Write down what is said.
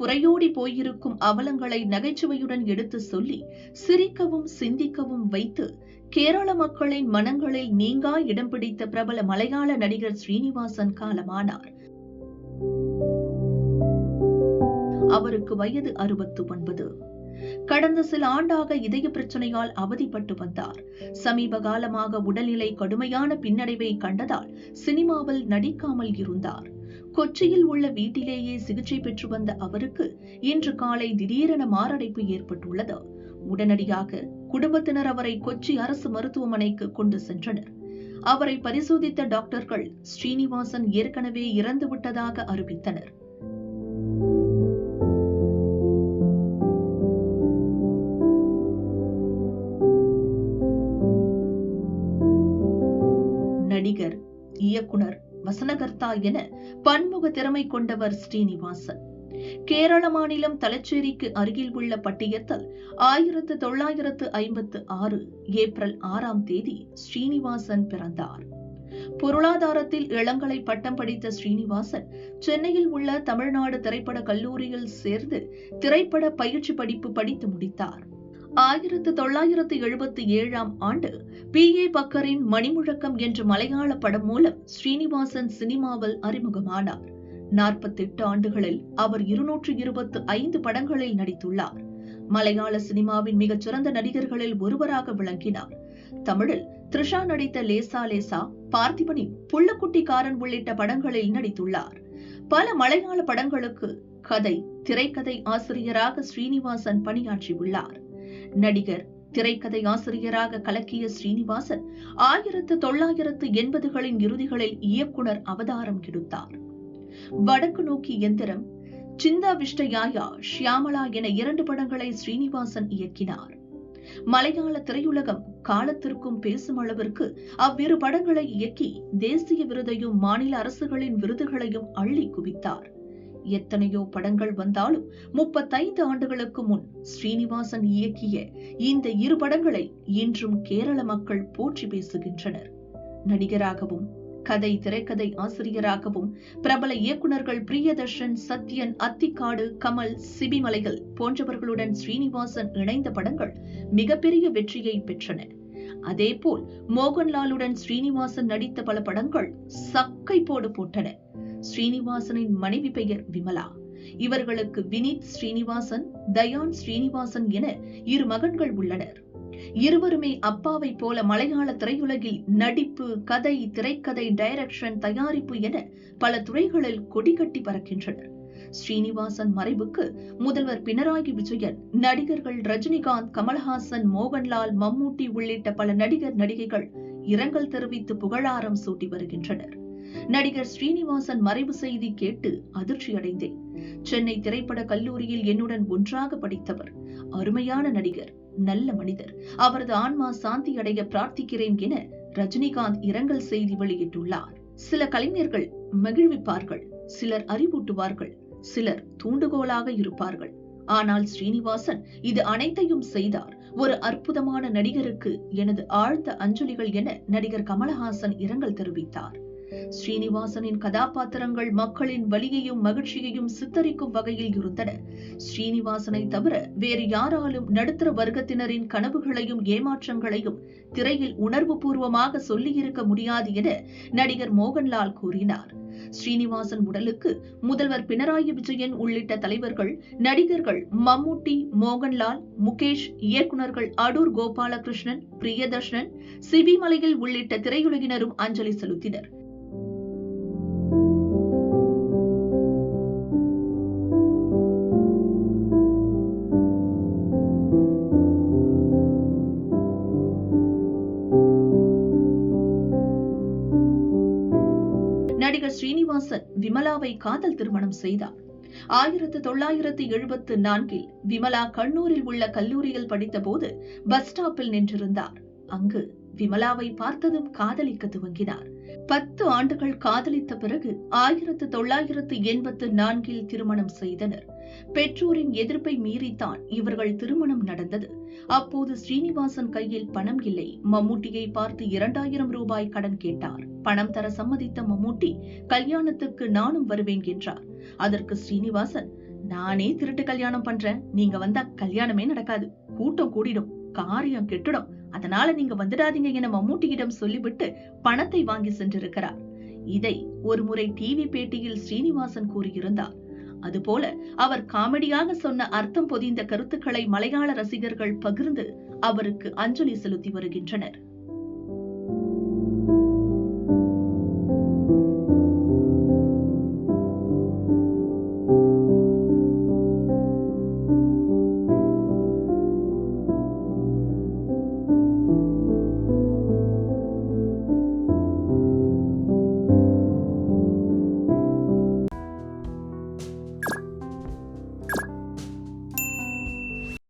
புரையோடி போயிருக்கும் அவலங்களை நகைச்சுவையுடன் எடுத்து சொல்லி சிரிக்கவும் சிந்திக்கவும் வைத்து கேரள மக்களின் மனங்களில் நீங்கா இடம் பிடித்த பிரபல மலையாள நடிகர் ஸ்ரீனிவாசன் காலமானார். அவருக்கு வயது 69. கடந்த சில ஆண்டாக இதய பிரச்சனையால் அவதிப்பட்டு வந்தார். சமீப காலமாக உடல்நிலை கடுமையான பின்னடைவை கண்டதால் சினிமாவில் நடிக்காமல் இருந்தார். கொச்சியில் உள்ள வீட்டிலேயே சிகிச்சை பெற்று வந்த அவருக்கு இன்று காலை திடீரென மாரடைப்பு ஏற்பட்டுள்ளது. உடனடியாக குடும்பத்தினர் அவரை கொச்சி அரசு மருத்துவமனைக்கு கொண்டு சென்றனர். அவரை பரிசோதித்த டாக்டர்கள் ஸ்ரீனிவாசன் ஏற்கனவே இறந்துவிட்டதாக அறிவித்தனர். நடிகர், இயக்குனர், வசனகர்த்தா என பன்முக திறமை கொண்டவர் ஸ்ரீனிவாசன். கேரள மாநிலம் தலச்சேரிக்கு அருகில் உள்ள பட்டியத்தில் 1956 ஏப்ரல் 6ஆம் தேதி ஸ்ரீனிவாசன் பிறந்தார். பொருளாதாரத்தில் இளங்கலை பட்டம் படித்த ஸ்ரீனிவாசன் சென்னையில் உள்ள தமிழ்நாடு திரைப்பட கல்லூரியில் சேர்ந்து திரைப்பட பயிற்சி படிப்பு படித்து முடித்தார். 1977ஆம் ஆண்டு P.A. பக்கரின் மணிமுழக்கம் என்ற மலையாள படம் மூலம் ஸ்ரீனிவாசன் சினிமாவில் அறிமுகமானார். 48 ஆண்டுகளில் அவர் 225 படங்களில் நடித்துள்ளார். மலையாள சினிமாவின் மிகச்சிறந்த நடிகர்களில் ஒருவராக விளங்கினார். தமிழில் த்ரிஷா நடித்த லேசா லேசா, பார்த்திபனின் புள்ளக்குட்டிக்காரன் உள்ளிட்ட படங்களில் நடித்துள்ளார். பல மலையாள படங்களுக்கு கதை, திரைக்கதை ஆசிரியராக ஸ்ரீனிவாசன் பணியாற்றியுள்ளார். நடிகர், திரைக்கதை ஆசிரியராக கலக்கிய ஸ்ரீனிவாசன் 1980களின் இறுதிகளில் இயக்குனர் அவதாரம் எடுத்தார். வடக்கு நோக்கி எந்திரம், சிந்தா விஷ்டயாயா, ஷியாமளா என 2 படங்களை ஸ்ரீனிவாசன் இயக்கினார். மலையாள திரையுலகம் காலத்திற்கும் பேசும் அளவிற்கு அவ்விரு படங்களை இயக்கி தேசிய விருதையும் மாநில அரசுகளின் விருதுகளையும் அள்ளி குவித்தார். எத்தனையோ படங்கள் வந்தாலும் 35 ஆண்டுகளுக்கு முன் ஸ்ரீனிவாசன் இயக்கிய இந்த 2 படங்களை இன்றும் கேரள மக்கள் போற்றி பேசுகின்றனர். நடிகராகவும் கதை, திரைக்கதை ஆசிரியராகவும் பிரபல இயக்குநர்கள் பிரியதர்ஷன், சத்யன், அத்திக்காடு, கமல், சிபிமலைகள் போன்றவர்களுடன் ஸ்ரீனிவாசன் இணைந்த படங்கள் மிகப்பெரிய வெற்றியை பெற்றன. அதேபோல் மோகன்லாலுடன் ஸ்ரீனிவாசன் நடித்த பல படங்கள் சக்கை போடு போட்டன. ஸ்ரீனிவாசனின் மனைவி பெயர் விமலா. இவர்களுக்கு வினீத் ஸ்ரீனிவாசன், தயான் ஸ்ரீனிவாசன் என 2 மகன்கள் உள்ளனர். இருவருமே அப்பாவை போல மலையாள திரையுலகில் நடிப்பு, கதை, திரைக்கதை, டைரக்ஷன், தயாரிப்பு என பல துறைகளில் கொடிகட்டி பறக்கின்றனர். ஸ்ரீனிவாசன் மறைவுக்கு முதல்வர் பினராயி விஜயன், நடிகர்கள் ரஜினிகாந்த், கமல்ஹாசன், மோகன்லால், மம்மூட்டி உள்ளிட்ட பல நடிகர், நடிகைகள் இரங்கல் தெரிவித்து புகழாரம் சூட்டி வருகின்றனர். நடிகர் ஸ்ரீனிவாசன் மறைவு செய்தி கேட்டு அதிர்ச்சி அடைந்தேன். சென்னை திரைப்பட கல்லூரியில் என்னுடன் ஒன்றாக படித்தவர். அருமையான நடிகர், நல்ல மனிதர். அவரது ஆன்மா சாந்தி அடைய பிரார்த்திக்கிறேன் என ரஜினிகாந்த் இரங்கல் செய்தி வெளியிட்டுள்ளார். சில கலைஞர்கள் மகிழ்விப்பார்கள், சிலர் அறிவூட்டுவார்கள், சிலர் தூண்டுகோலாக இருப்பார்கள். ஆனால் ஸ்ரீனிவாசன் இது அனைத்தையும் செய்தார். ஒரு அற்புதமான நடிகருக்கு எனது ஆழ்ந்த அஞ்சலிகள் என நடிகர் கமல்ஹாசன் இரங்கல் தெரிவித்தார். ஸ்ரீனிவாசனின் கதாபாத்திரங்கள் மக்களின் வலியையும் மகிழ்ச்சியையும் சித்தரிக்கும் வகையில் இருந்தன. ஸ்ரீனிவாசனை தவிர வேறு யாராலும் நடுத்தர வர்க்கத்தினரின் கனவுகளையும் ஏமாற்றங்களையும் திரையில் உணர்வு பூர்வமாக சொல்லியிருக்க முடியாது என நடிகர் மோகன்லால் கூறினார். ஸ்ரீனிவாசன் உடலுக்கு முதல்வர் பினராயி விஜயன் உள்ளிட்ட தலைவர்கள், நடிகர்கள் மம்மூட்டி, மோகன்லால், முகேஷ், இயக்குநர்கள் அடூர் கோபாலகிருஷ்ணன், பிரியதர்ஷன், சிபிமலையில் உள்ளிட்ட திரையுலகினரும் அஞ்சலி செலுத்தினர். நடிகர் ஸ்ரீனிவாசன் விமலாவை காதல் திருமணம் செய்தார். 1974 விமலா கண்ணூரில் உள்ள கல்லூரியில் படித்தபோது பஸ் ஸ்டாப்பில் நின்றிருந்தார். அங்கு விமலாவை பார்த்ததும் காதலிக்க துவங்கினார். 10 ஆண்டுகள் காதலித்த பிறகு 1984 திருமணம் செய்தனர். பெற்றோரின் எதிர்ப்பை மீறித்தான் இவர்கள் திருமணம் நடந்தது. அப்போது ஸ்ரீனிவாசன் கையில் பணம் இல்லை. மம்மூட்டியை பார்த்து 2000 ரூபாய் கடன் கேட்டார். பணம் தர சம்மதித்த மம்மூட்டி, கல்யாணத்துக்கு நானும் வருவேன் என்றார். அதற்கு ஸ்ரீனிவாசன், நானே திருட்டு கல்யாணம் பண்றேன், நீங்க வந்தா கல்யாணமே நடக்காது, கூட்டம் கூடிடும், காரியம் கெட்டுடும், அதனால நீங்க வந்துடாதீங்க என மம்மூட்டியிடம் சொல்லிவிட்டு பணத்தை வாங்கி சென்றிருக்கிறார். இதை ஒருமுறை டிவி பேட்டியில் ஸ்ரீனிவாசன் கூறியிருந்தார். அதுபோல அவர் காமெடியாக சொன்ன அர்த்தம் பொதிந்த கருத்துக்களை மலையாள ரசிகர்கள் பகிர்ந்து அவருக்கு அஞ்சலி செலுத்தி வருகின்றனர்.